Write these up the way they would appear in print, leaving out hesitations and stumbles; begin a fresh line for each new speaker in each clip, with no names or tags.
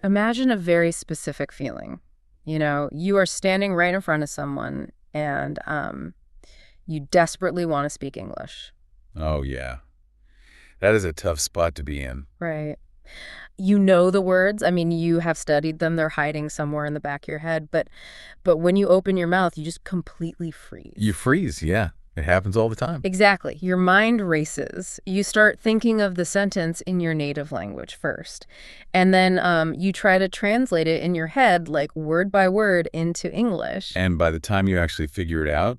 Imagine a very specific feeling. You are standing right in front of someone and you desperately want to speak English.
Oh, yeah. That is a tough spot to be in.
Right. You know the words. I mean, you have studied them. They're hiding somewhere in the back of your head. But when you open your mouth, you just completely
You
freeze.
freeze, yeah. It happens all the time.
Exactly. Your mind races. You start thinking of the sentence in your native language first. And then you try to translate it in your head, like word by word, into English.
And by the time you actually figure it out,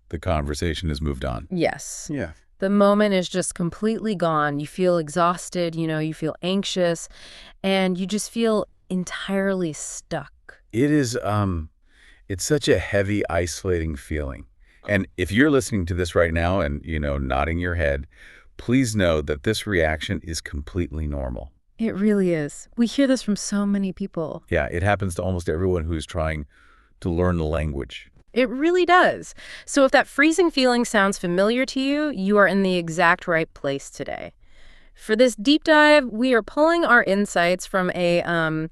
the conversation has moved on.
Yes.
Yeah.
The moment is just completely gone. You feel exhausted, you feel anxious, and you just feel entirely stuck.
It is, it's such a heavy, isolating feeling. And if you're listening to this right now and, nodding your head, please know that this reaction is completely normal.
It really is. We hear this from so many people.
Yeah, it happens to almost everyone who's trying to learn the language.
It really does. So if that freezing feeling sounds familiar to you, you are in the exact right place today. For this deep dive, we are pulling our insights from a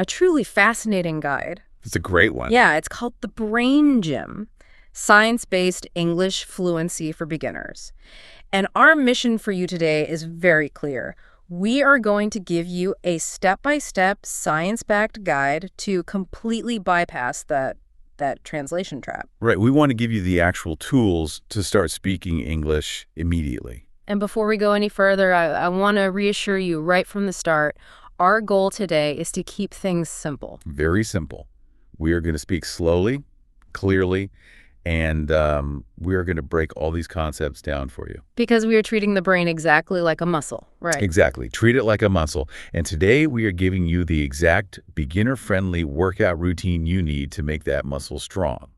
truly fascinating guide.
It's a great one.
Yeah, it's called The Brain Gym, Science-Based English Fluency for Beginners. And our mission for you today is very clear. We are going to give you a step-by-step, science-backed guide to completely bypass that translation trap.
Right. We want to give you the actual tools to start speaking English immediately.
And before we go any further, I want to reassure you right from the start, our goal today is to keep things simple.
Very simple. We are going to speak slowly, clearly, and we are going to break all these concepts down for you.
Because we are treating the brain exactly like a muscle, right?
Exactly. Treat it like a muscle. And today we are giving you the exact beginner-friendly workout routine you need to make that muscle strong.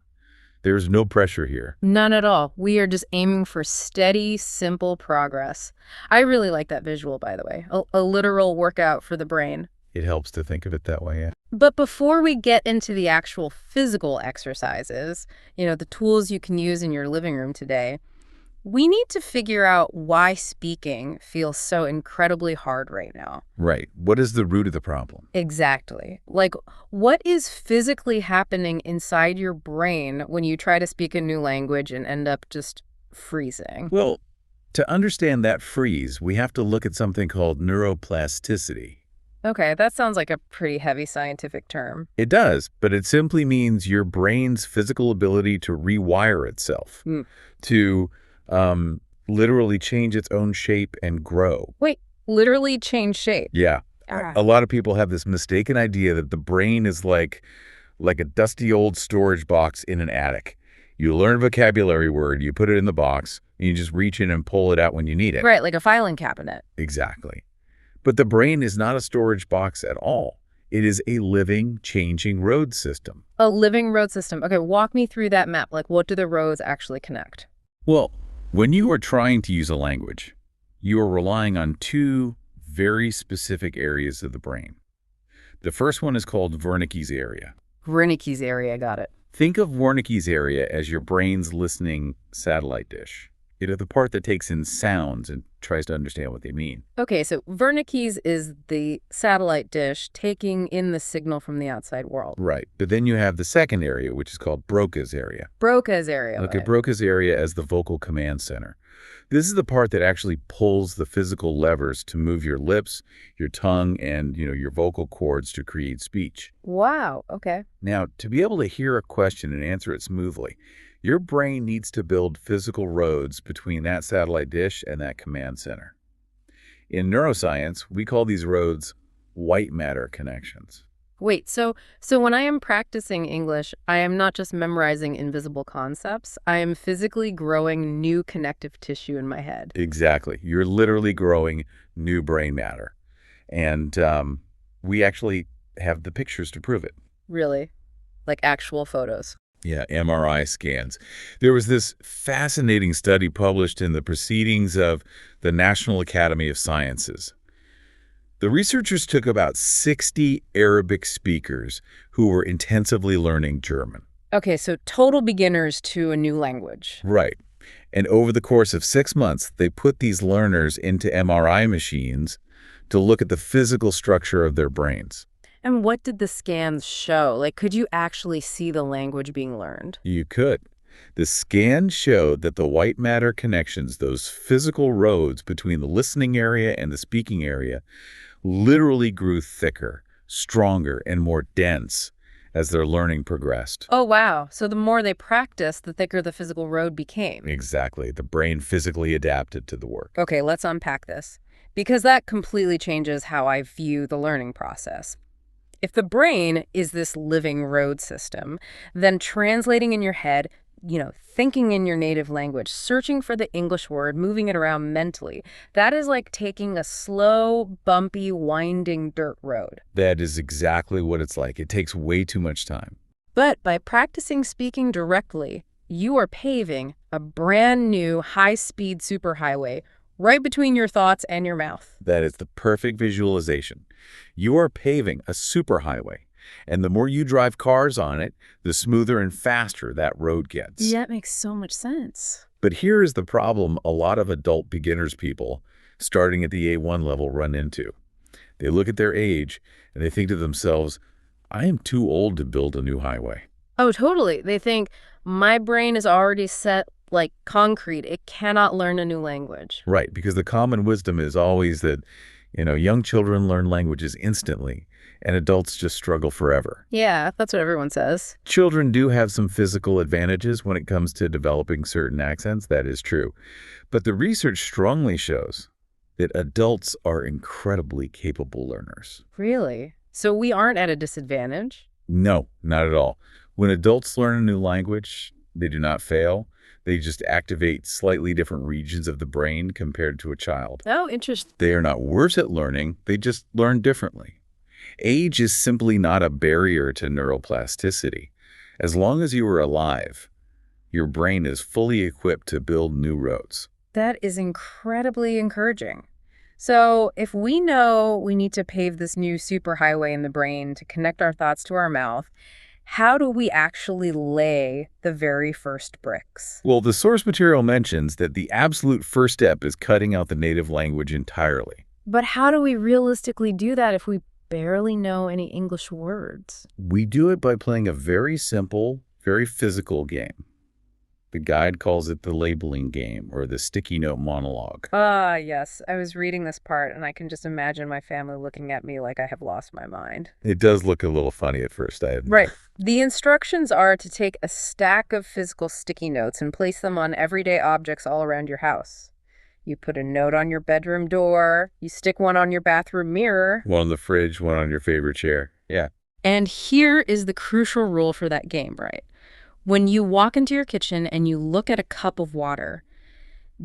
There's no pressure here.
None at all. We are just aiming for steady, simple progress. I really like that visual, by the way. A literal workout for the brain.
It helps to think of it that way, yeah.
But before we get into the actual physical exercises, the tools you can use in your living room today, we need to figure out why speaking feels so incredibly hard right now.
Right. What is the root of the problem?
Exactly. Like, what is physically happening inside your brain when you try to speak a new language and end up just freezing?
Well, to understand that freeze, we have to look at something called neuroplasticity.
Okay, that sounds like a pretty heavy scientific term.
It does, but it simply means your brain's physical ability to rewire itself, to literally change its own shape and grow.
Wait, literally change shape?
Yeah.
Ah.
A lot of people have this mistaken idea that the brain is like a dusty old storage box in an attic. You learn a vocabulary word, you put it in the box, and you just reach in and pull it out when you need it.
Right, like a filing cabinet.
Exactly. But the brain is not a storage box at all. It is a living, changing road system.
A living road system. Okay, walk me through that map. Like, what do the roads actually connect?
Well, when you are trying to use a language, you are relying on two very specific areas of the brain. The first one is called Wernicke's area.
Wernicke's area, got it.
Think of Wernicke's area as your brain's listening satellite dish. It is the part that takes in sounds and tries to understand what they mean.
Okay, so Wernicke's is the satellite dish taking in the signal from the outside world.
Right. But then you have the second area, which is called Broca's area.
Broca's area.
Look at Broca's area as the vocal command center. This is the part that actually pulls the physical levers to move your lips, your tongue, and your vocal cords to create speech.
Wow, okay.
Now, to be able to hear a question and answer it smoothly, your brain needs to build physical roads between that satellite dish and that command center. In neuroscience, we call these roads white matter connections.
Wait, so when I am practicing English, I am not just memorizing invisible concepts. I am physically growing new connective tissue in my head.
Exactly. You're literally growing new brain matter. And we actually have the pictures to prove it.
Really? Like actual photos?
Yeah, MRI scans. There was this fascinating study published in the Proceedings of the National Academy of Sciences. The researchers took about 60 Arabic speakers who were intensively learning German.
Okay, so total beginners to a new language.
Right. And over the course of 6 months, they put these learners into MRI machines to look at the physical structure of their brains.
And what did the scans show? Like, could you actually see the language being learned?
You could. The scan showed that the white matter connections, those physical roads between the listening area and the speaking area, literally grew thicker, stronger, and more dense as their learning progressed.
Oh, wow. So the more they practiced, the thicker the physical road became.
Exactly. The brain physically adapted to the work.
Okay, let's unpack this, because that completely changes how I view the learning process. If the brain is this living road system, then translating in your head, thinking in your native language, searching for the English word, moving it around mentally, that is like taking a slow, bumpy, winding dirt road.
That is exactly what it's like. It takes way too much time.
But by practicing speaking directly, you are paving a brand new high-speed superhighway right between your thoughts and your mouth.
That is the perfect visualization. You are paving a superhighway, and the more you drive cars on it, the smoother and faster that road gets.
Yeah, that makes so much sense.
But here is the problem a lot of adult beginners people, starting at the A1 level, run into. They look at their age, and they think to themselves, I am too old to build a new highway.
Oh, totally. They think, my brain is already set like concrete. It cannot learn a new language.
Right, because the common wisdom is always that, young children learn languages instantly, and adults just struggle forever.
Yeah, that's what everyone says.
Children do have some physical advantages when it comes to developing certain accents, that is true. But the research strongly shows that adults are incredibly capable learners.
Really? So we aren't at a disadvantage?
No, not at all. When adults learn a new language, they do not fail. They just activate slightly different regions of the brain compared to a child.
Oh, interesting.
They are not worse at learning, they just learn differently. Age is simply not a barrier to neuroplasticity. As long as you are alive, your brain is fully equipped to build new roads.
That is incredibly encouraging. So if we know we need to pave this new superhighway in the brain to connect our thoughts to our mouth, how do we actually lay the very first bricks?
Well, the source material mentions that the absolute first step is cutting out the native language entirely.
But how do we realistically do that if we barely know any English words?
We do it by playing a very simple, very physical game. The guide calls it the labeling game, or the sticky note monologue.
Ah, yes. I was reading this part, and I can just imagine my family looking at me like I have lost my mind.
It does look a little funny at first.
Right. The instructions are to take a stack of physical sticky notes and place them on everyday objects all around your house. You put a note on your bedroom door, you stick one on your bathroom mirror.
One on the fridge, one on your favorite chair. Yeah.
And here is the crucial rule for that game, right? When you walk into your kitchen and you look at a cup of water,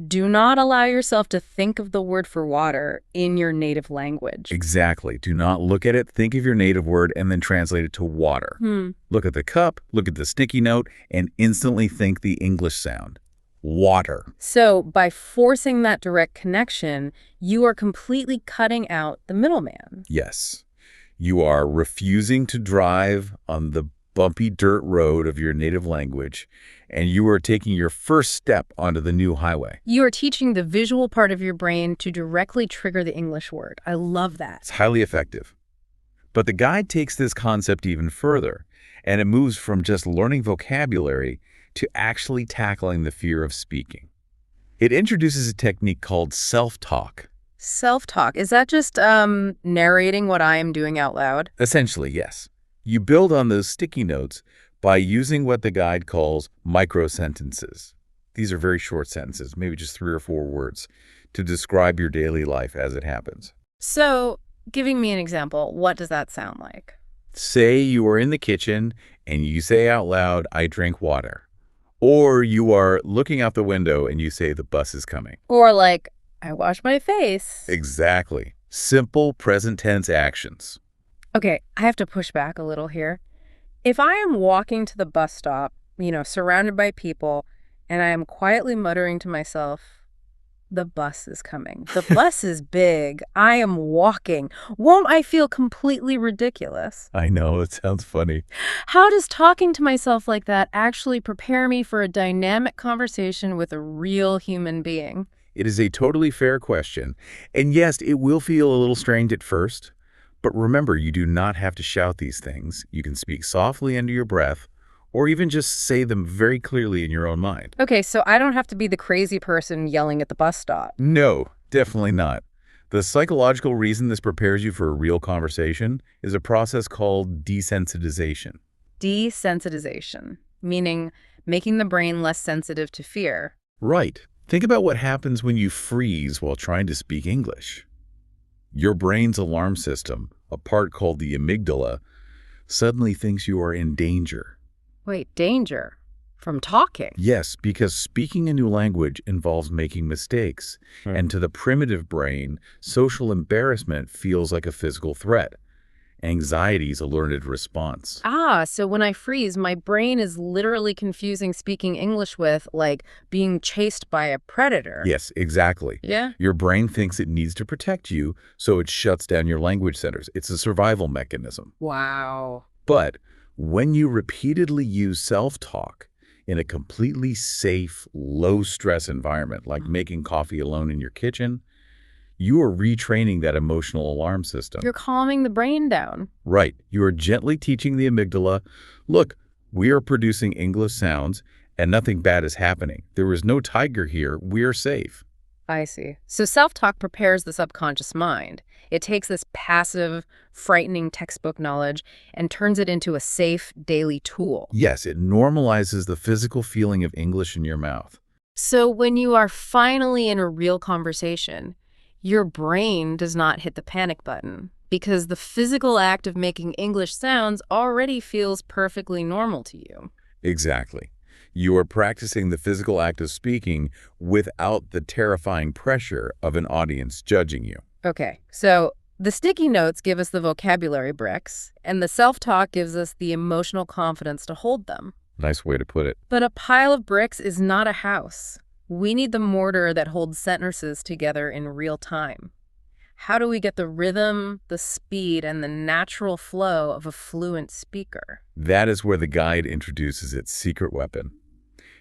do not allow yourself to think of the word for water in your native language.
Exactly. Do not look at it, think of your native word, and then translate it to water. Look at the cup, look at the sticky note, and instantly think the English sound. Water.
So by forcing that direct connection, you are completely cutting out the middleman.
Yes. You are refusing to drive on the bumpy dirt road of your native language, and you are taking your first step onto the new highway.
You are teaching the visual part of your brain to directly trigger the English word. I love that.
It's highly effective. But the guide takes this concept even further, and it moves from just learning vocabulary to actually tackling the fear of speaking. It introduces a technique called self-talk.
Self-talk, is that just narrating what I am doing out loud?
Essentially, yes. You build on those sticky notes by using what the guide calls micro-sentences. These are very short sentences, maybe just 3 or 4 words, to describe your daily life as it happens.
So, giving me an example, what does that sound like?
Say you are in the kitchen and you say out loud, I drink water. Or you are looking out the window and you say, the bus is coming.
Or like, I wash my face.
Exactly. Simple present tense actions.
Okay, I have to push back a little here. If I am walking to the bus stop, surrounded by people, and I am quietly muttering to myself, the bus is coming. The bus is big. I am walking. Won't I feel completely ridiculous?
I know, it sounds funny.
How does talking to myself like that actually prepare me for a dynamic conversation with a real human being?
It is a totally fair question. And yes, it will feel a little strange at first, But remember, you do not have to shout these things. You can speak softly under your breath, or even just say them very clearly in your own mind.
Okay, so I don't have to be the crazy person yelling at the bus stop.
No, definitely not. The psychological reason this prepares you for a real conversation is a process called desensitization.
Desensitization, meaning making the brain less sensitive to fear.
Right. Think about what happens when you freeze while trying to speak English. Your brain's alarm system, a part called the amygdala, suddenly thinks you are in danger.
Wait, danger? From talking?
Yes, because speaking a new language involves making mistakes, and to the primitive brain, social embarrassment feels like a physical threat. Anxiety is a learned response.
Ah, so when I freeze, my brain is literally confusing speaking English with, like, being chased by a predator.
Yes, exactly.
Yeah?
Your brain thinks it needs to protect you, so it shuts down your language centers. It's a survival mechanism.
Wow.
But when you repeatedly use self-talk in a completely safe, low-stress environment, like making coffee alone in your kitchen, you are retraining that emotional alarm system.
You're calming the brain down.
Right. You are gently teaching the amygdala, look, we are producing English sounds and nothing bad is happening. There is no tiger here. We are safe.
I see. So self-talk prepares the subconscious mind. It takes this passive, frightening textbook knowledge and turns it into a safe daily tool.
Yes, it normalizes the physical feeling of English in your mouth.
So when you are finally in a real conversation, your brain does not hit the panic button because the physical act of making English sounds already feels perfectly normal to you.
Exactly. You are practicing the physical act of speaking without the terrifying pressure of an audience judging you.
Okay, so the sticky notes give us the vocabulary bricks, and the self-talk gives us the emotional confidence to hold them.
Nice way to put it.
But a pile of bricks is not a house. We need the mortar that holds sentences together in real time. How do we get the rhythm, the speed, and the natural flow of a fluent speaker?
That is where the guide introduces its secret weapon.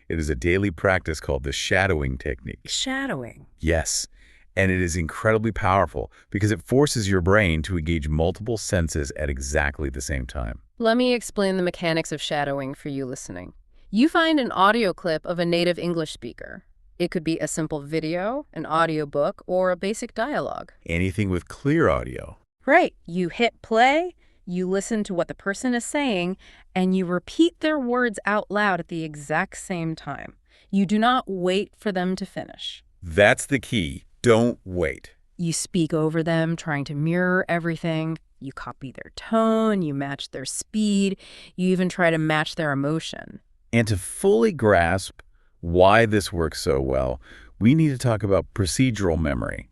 It is a daily practice called the shadowing technique.
Shadowing.
Yes, and it is incredibly powerful because it forces your brain to engage multiple senses at exactly the same time.
Let me explain the mechanics of shadowing for you listening. You find an audio clip of a native English speaker. It could be a simple video, an audiobook, or a basic dialogue.
Anything with clear audio.
Right. You hit play, you listen to what the person is saying, and you repeat their words out loud at the exact same time. You do not wait for them to finish.
That's the key. Don't wait.
You speak over them, trying to mirror everything. You copy their tone, you match their speed, you even try to match their emotion.
And to fully grasp why this works so well, we need to talk about procedural memory.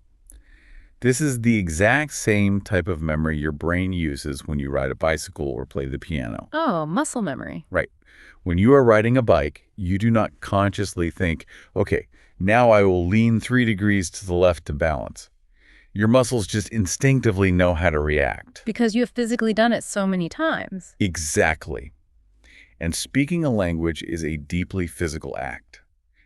This is the exact same type of memory your brain uses when you ride a bicycle or play the piano.
Oh, muscle memory.
Right. When you are riding a bike, you do not consciously think, okay, now I will lean 3 degrees to the left to balance. Your muscles just instinctively know how to react.
Because you have physically done it so many times.
Exactly. And speaking a language is a deeply physical act.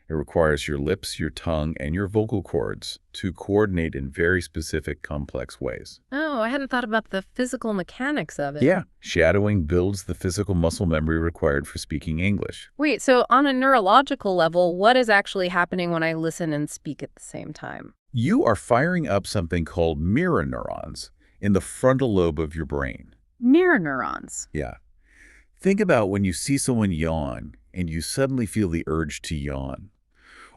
It requires your lips, your tongue, and your vocal cords to coordinate in very specific, complex ways.
Oh, I hadn't thought about the physical mechanics of it.
Yeah, shadowing builds the physical muscle memory required for speaking English.
Wait, so on a neurological level, what is actually happening when I listen and speak at the same time?
You are firing up something called mirror neurons in the frontal lobe of your brain.
Mirror neurons.
Yeah. Think about when you see someone yawn and you suddenly feel the urge to yawn.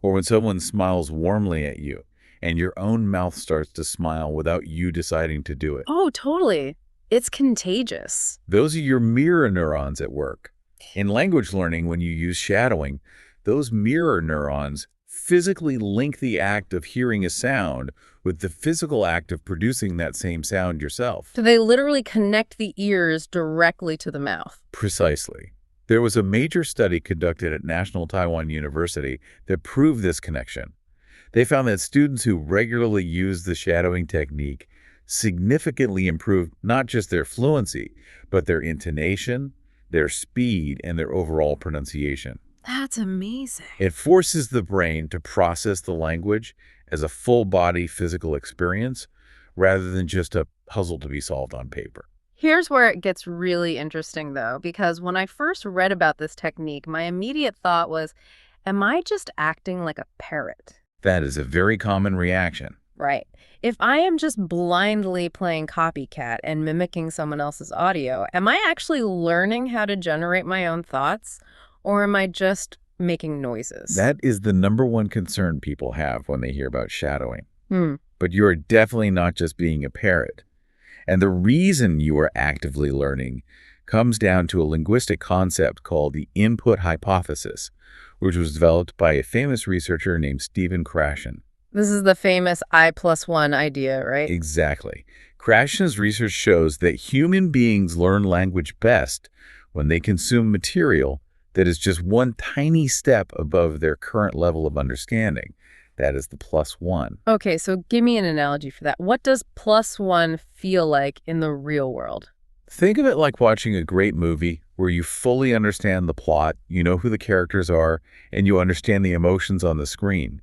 Or when someone smiles warmly at you and your own mouth starts to smile without you deciding to do it.
Oh, totally. It's contagious.
Those are your mirror neurons at work. In language learning, when you use shadowing, those mirror neurons physically link the act of hearing a sound with the physical act of producing that same sound yourself.
So they literally connect the ears directly to the mouth.
Precisely. There was a major study conducted at National Taiwan University that proved this connection. They found that students who regularly used the shadowing technique significantly improved not just their fluency, but their intonation, their speed, and their overall pronunciation.
That's amazing.
It forces the brain to process the language as a full-body physical experience rather than just a puzzle to be solved on paper.
Here's where it gets really interesting, though, because when I first read about this technique, my immediate thought was, am I just acting like a parrot?
That is a very common reaction.
Right. If I am just blindly playing copycat and mimicking someone else's audio, am I actually learning how to generate my own thoughts, or am I just making noises?
That is the number one concern people have when they hear about shadowing.
Hmm.
But you are definitely not just being a parrot. And the reason you are actively learning comes down to a linguistic concept called the input hypothesis, which was developed by a famous researcher named Stephen Krashen.
This is the famous I+1 idea, right?
Exactly. Krashen's research shows that human beings learn language best when they consume material that is just one tiny step above their current level of understanding. That is the +1.
Okay, so give me an analogy for that. What does +1 feel like in the real world?
Think of it like watching a great movie where you fully understand the plot, you know who the characters are, and you understand the emotions on the screen.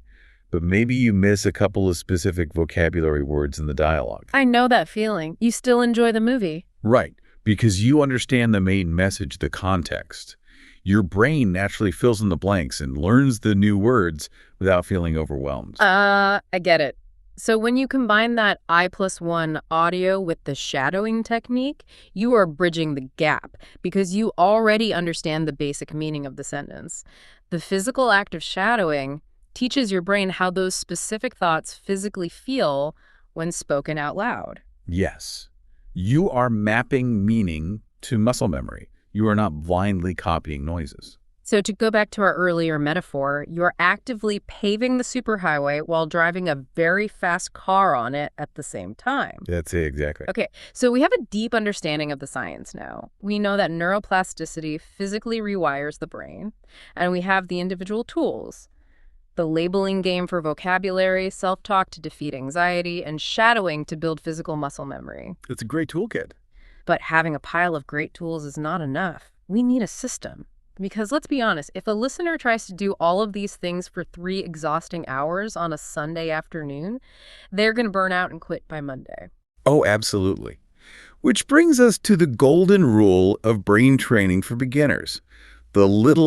But maybe you miss a couple of specific vocabulary words in the dialogue.
I know that feeling. You still enjoy the movie.
Right, because you understand the main message, the context. Your brain naturally fills in the blanks and learns the new words without feeling overwhelmed.
I get it. So when you combine that I+1 audio with the shadowing technique, you are bridging the gap because you already understand the basic meaning of the sentence. The physical act of shadowing teaches your brain how those specific thoughts physically feel when spoken out loud.
Yes, you are mapping meaning to muscle memory. You are not blindly copying noises.
So to go back to our earlier metaphor, you're actively paving the superhighway while driving a very fast car on it at the same time.
That's it, exactly.
Okay, so we have a deep understanding of the science now. We know that neuroplasticity physically rewires the brain, and we have the individual tools. The labeling game for vocabulary, self-talk to defeat anxiety, and shadowing to build physical muscle memory.
It's a great toolkit.
But having a pile of great tools is not enough. We need a system. Because let's be honest, if a listener tries to do all of these things for 3 exhausting hours on a Sunday afternoon, they're going to burn out and quit by Monday.
Oh, absolutely. Which brings us to the golden rule of brain training for beginners. The little